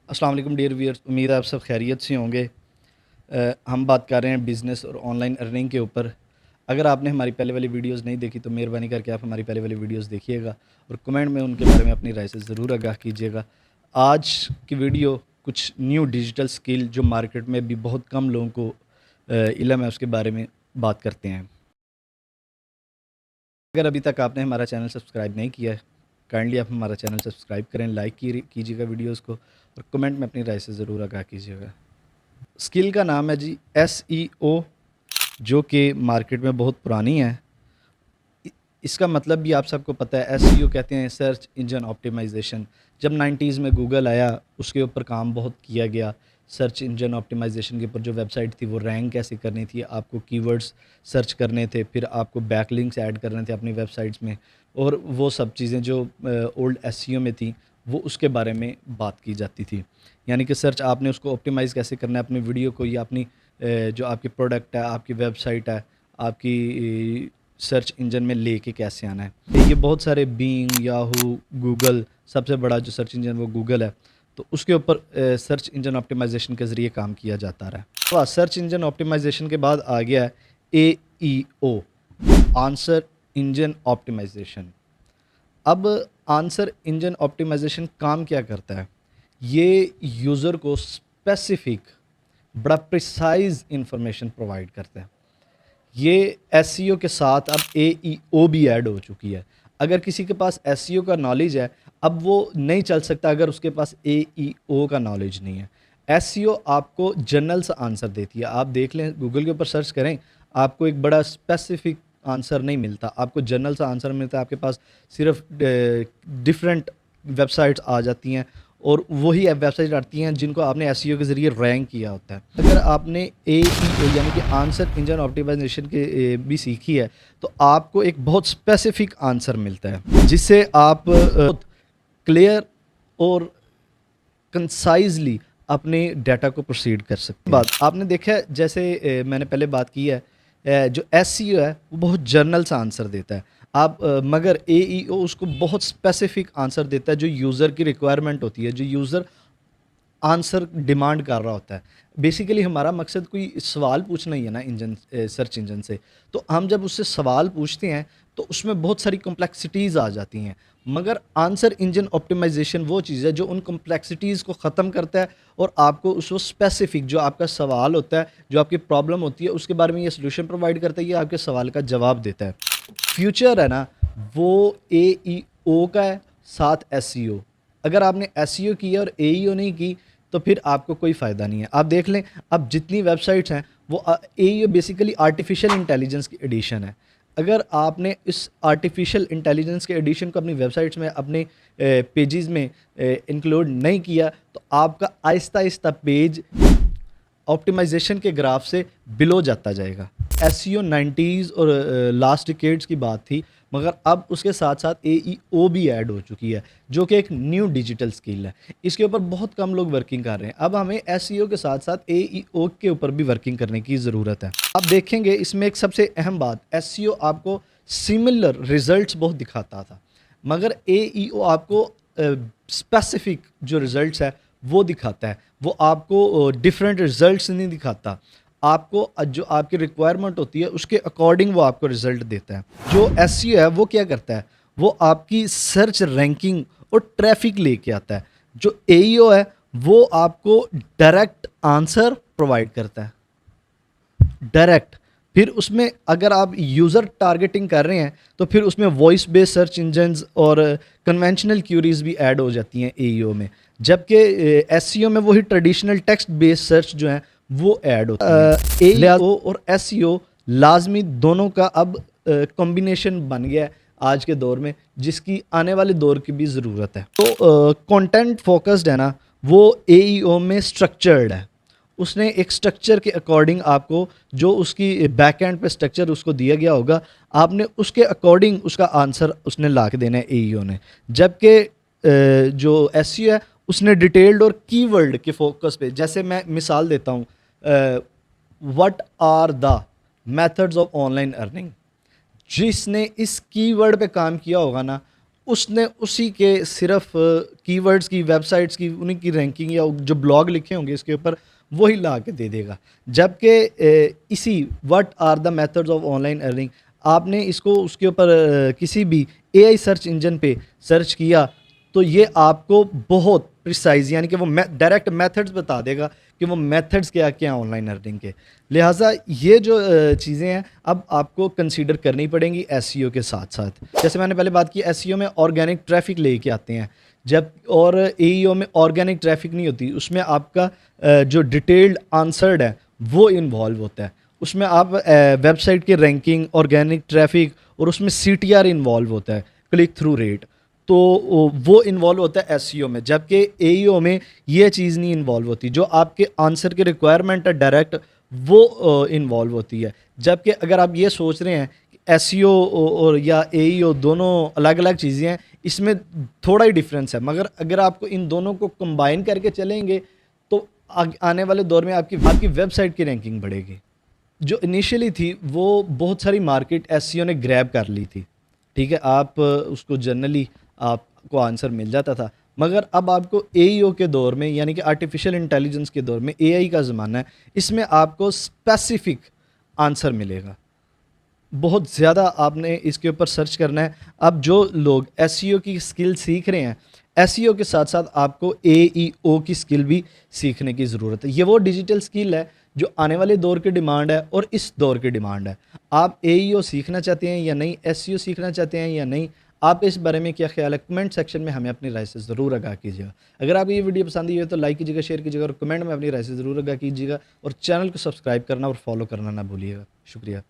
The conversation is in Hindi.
अस्सलाम वालेकुम डियर व्यूअर्स, उम्मीद है आप सब खैरियत से होंगे। हम बात कर रहे हैं बिज़नेस और ऑनलाइन अर्निंग के ऊपर। अगर आपने हमारी पहले वाली वीडियोस नहीं देखी तो मेहरबानी करके आप हमारी पहले वाली वीडियोस देखिएगा और कमेंट में उनके बारे में अपनी राय से ज़रूर आगाह कीजिएगा। आज की वीडियो कुछ न्यू डिजिटल स्किल जो मार्केट में भी बहुत कम लोगों को इल्म है उसके बारे में बात करते हैं। अगर अभी तक आपने हमारा चैनल सब्सक्राइब नहीं किया है, काइंडली आप हमारा चैनल सब्सक्राइब करें, लाइक कीजिएगा वीडियोस को और कमेंट में अपनी राय से ज़रूर आगाह कीजिएगा। स्किल का नाम है जी SEO, जो कि मार्केट में बहुत पुरानी है। इसका मतलब भी आप सबको पता है। SEO कहते हैं सर्च इंजन ऑप्टिमाइजेशन। जब 90s में गूगल आया उसके ऊपर काम बहुत किया गया। सर्च इंजन ऑप्टिमाइजेशन के ऊपर जो वेबसाइट थी वो रैंक कैसे करनी थी, आपको कीवर्ड्स सर्च करने थे, फिर आपको बैकलिंक्स ऐड करने थे अपनी वेबसाइट्स में, और वो सब चीज़ें जो ओल्ड SEO में थी वो उसके बारे में बात की जाती थी। यानी कि सर्च आपने उसको ऑप्टिमाइज़ कैसे करना है अपनी वीडियो को या अपनी जो आपकी प्रोडक्ट है, आपकी वेबसाइट है, आपकी सर्च इंजन में लेके कैसे आना है। ये बहुत सारे बीइंग, याहू, गूगल, सबसे बड़ा जो सर्च इंजन वो गूगल है, तो उसके ऊपर सर्च इंजन ऑप्टिमाइजेशन के ज़रिए काम किया जाता रहा। तो सर्च इंजन ऑप्टिमाइजेशन के बाद आ गया है AEO, आंसर इंजन ऑप्टिमाइजेशन। अब आंसर इंजन ऑप्टिमाइजेशन काम क्या करता है? ये यूज़र को स्पेसिफिक, बड़ा प्रिसाइज इंफॉर्मेशन प्रोवाइड करता है। ये SEO के साथ अब AEO भी ऐड हो चुकी है। अगर किसी के पास SEO का नॉलेज है, अब वो नहीं चल सकता अगर उसके पास AEO का नॉलेज नहीं है। SEO आपको जनरल सा आंसर देती है। आप देख लें, गूगल के ऊपर सर्च करें, आपको एक बड़ा स्पेसिफिक आंसर नहीं मिलता, आपको जनरल सा आंसर मिलता है। आपके पास सिर्फ डिफरेंट वेबसाइट्स आ जाती हैं और वही वेबसाइट आती हैं जिनको आपने SEO के ज़रिए रैंक किया होता है। अगर आपने AEO यानी कि आंसर इंजन ऑप्टिमाइजेशन के भी सीखी है तो आपको एक बहुत स्पेसिफिक आंसर मिलता है जिससे आप क्लियर और कंसाइजली अपने डाटा को प्रोसीड कर सकते हैं। बात आपने देखा है, जैसे मैंने पहले बात की है, जो SEO है वो बहुत जर्नल सा आंसर देता है। मगर AEO उसको बहुत स्पेसिफिक आंसर देता है जो यूज़र की रिक्वायरमेंट होती है, जो यूज़र आंसर डिमांड कर रहा होता है। बेसिकली हमारा मकसद कोई सवाल पूछना ही है ना सर्च इंजन से। तो हम जब उससे सवाल पूछते हैं तो उसमें बहुत सारी कॉम्प्लेक्सिटीज़ आ जाती हैं। मगर आंसर इंजन ऑप्टिमाइजेशन वो चीज़ है जो उन कॉम्प्लेक्सिटीज़ को ख़त्म करता है और आपको उस वो स्पेसिफिक जो आपका सवाल होता है, जो आपकी प्रॉब्लम होती है, उसके बारे में ये सॉल्यूशन प्रोवाइड करता है, ये आपके सवाल का जवाब देता है। फ्यूचर है ना, वो AEO का है, साथ SEO। अगर आपने SEO की है और AEO नहीं की तो फिर आपको कोई फ़ायदा नहीं है। आप देख लें, अब जितनी वेबसाइट्स हैं वो AEO बेसिकली आर्टिफिशियल इंटेलिजेंस की एडिशन है। अगर आपने इस आर्टिफिशियल इंटेलिजेंस के एडिशन को अपनी वेबसाइट्स में, अपने पेजेस में इंक्लूड नहीं किया तो आपका आहिस्ता आहिस्ता पेज ऑप्टिमाइजेशन के ग्राफ से बिलो जाता जाएगा। SEO 90s और लास्ट डिकेड्स की बात थी, मगर अब उसके साथ साथ AEO भी ऐड हो चुकी है जो कि एक न्यू डिजिटल स्किल है। इसके ऊपर बहुत कम लोग वर्किंग कर रहे हैं। अब हमें SEO के साथ साथ AEO के ऊपर भी वर्किंग करने की ज़रूरत है। आप देखेंगे इसमें एक सबसे अहम बात, SEO आपको सिमिलर रिजल्ट्स बहुत दिखाता था, मगर AEO आपको स्पेसिफिक जो रिजल्ट्स है वो दिखाता है। वो आपको डिफरेंट रिजल्ट्स नहीं दिखाता, आपको जो आपकी रिक्वायरमेंट होती है उसके अकॉर्डिंग वो आपको रिजल्ट देता है। जो SEO है वो क्या करता है, वो आपकी सर्च रैंकिंग और ट्रैफिक लेके आता है। जो AEO है वो आपको डायरेक्ट आंसर प्रोवाइड करता है, डायरेक्ट। फिर उसमें अगर आप यूज़र टारगेटिंग कर रहे हैं तो फिर उसमें वॉइस बेस्ड सर्च इंजन्स और कन्वेंशनल क्यूरीज भी ऐड हो जाती हैं AEO में, जबकि SEO में वही ट्रेडिशनल टेक्स्ट बेस्ड सर्च जो है वो ऐड होती है। AEO और SEO लाजमी दोनों का अब कॉम्बिनेशन बन गया है आज के दौर में, जिसकी आने वाले दौर की भी ज़रूरत है। तो कंटेंट फोकस्ड है ना, वो AEO में स्ट्रक्चर्ड है। उसने एक स्ट्रक्चर के अकॉर्डिंग आपको, जो उसकी बैक एंड पे स्ट्रक्चर उसको दिया गया होगा, आपने उसके अकॉर्डिंग उसका आंसर उसने ला के देना है AEO ने। जबकि जो SEO है उसने डिटेल्ड और कीवर्ड के फोकस पे, जैसे मैं मिसाल देता हूँ, what are the methods of online earning, जिसने इस कीवर्ड पे काम किया होगा ना, उसने उसी के सिर्फ कीवर्ड्स की, वेबसाइट्स की, उन्हीं की रैंकिंग या जो ब्लॉग लिखे होंगे इसके ऊपर वही ला के दे देगा। जबकि इसी what are the methods of online earning, आपने इसको उसके ऊपर किसी भी एआई सर्च इंजन पे सर्च किया तो ये आपको बहुत प्रिसाइज यानी कि वो डायरेक्ट मेथड्स बता देगा कि वो मेथड्स क्या क्या ऑनलाइन अर्निंग के। लिहाजा ये जो चीज़ें हैं अब आपको कंसीडर करनी पड़ेंगी एसईओ के साथ साथ। जैसे मैंने पहले बात की, एसईओ में ऑर्गेनिक ट्रैफिक लेके आते हैं जब, और एईओ में ऑर्गेनिक ट्रैफिक नहीं होती, उसमें आपका जो डिटेल्ड आंसर्ड है वो इन्वॉल्व होता है। उसमें आप वेबसाइट की रैंकिंग, ऑर्गेनिक ट्रैफिक और उसमें सीटीआर इन्वॉल्व होता है, क्लिक थ्रू रेट, तो वो इन्वॉल्व होता है एसईओ में। जबकि एईओ में ये चीज़ नहीं इन्वॉल्व होती, जो आपके आंसर की रिक्वायरमेंट है डायरेक्ट वो इन्वॉल्व होती है। जबकि अगर आप ये सोच रहे हैं कि एसईओ और या एईओ दोनों अलग अलग चीज़ें हैं, इसमें थोड़ा ही डिफरेंस है, मगर अगर आपको इन दोनों को कंबाइन करके चलेंगे तो आने वाले दौर में आपकी वेबसाइट की रैंकिंग बढ़ेगी। जो इनिशियली थी वो बहुत सारी मार्केट एसईओ ने ग्रैब कर ली थी, ठीक है, आप उसको जनरली आपको आंसर मिल जाता था। मगर अब आपको एईओ के दौर में, यानी कि आर्टिफिशियल इंटेलिजेंस के दौर में, एआई का ज़माना है, इसमें आपको स्पेसिफिक आंसर मिलेगा। बहुत ज़्यादा आपने इसके ऊपर सर्च करना है। अब जो लोग एसईओ की स्किल सीख रहे हैं, एसईओ के साथ साथ आपको एईओ की स्किल भी सीखने की ज़रूरत है। ये वो डिजिटल स्किल है जो आने वाले दौर की डिमांड है और इस दौर की डिमांड है। आप एईओ सीखना चाहते हैं या नहीं, एसईओ सीखना चाहते हैं या नहीं, आप इस बारे में क्या ख्याल है, कमेंट सेक्शन में हमें अपनी राय से ज़रूर आगाह कीजिएगा। अगर आपको ये वीडियो पसंद आई हो तो लाइक कीजिएगा, शेयर कीजिएगा और कमेंट में अपनी राय से ज़रूर आगाह कीजिएगा, और चैनल को सब्सक्राइब करना और फॉलो करना ना भूलिएगा। शुक्रिया।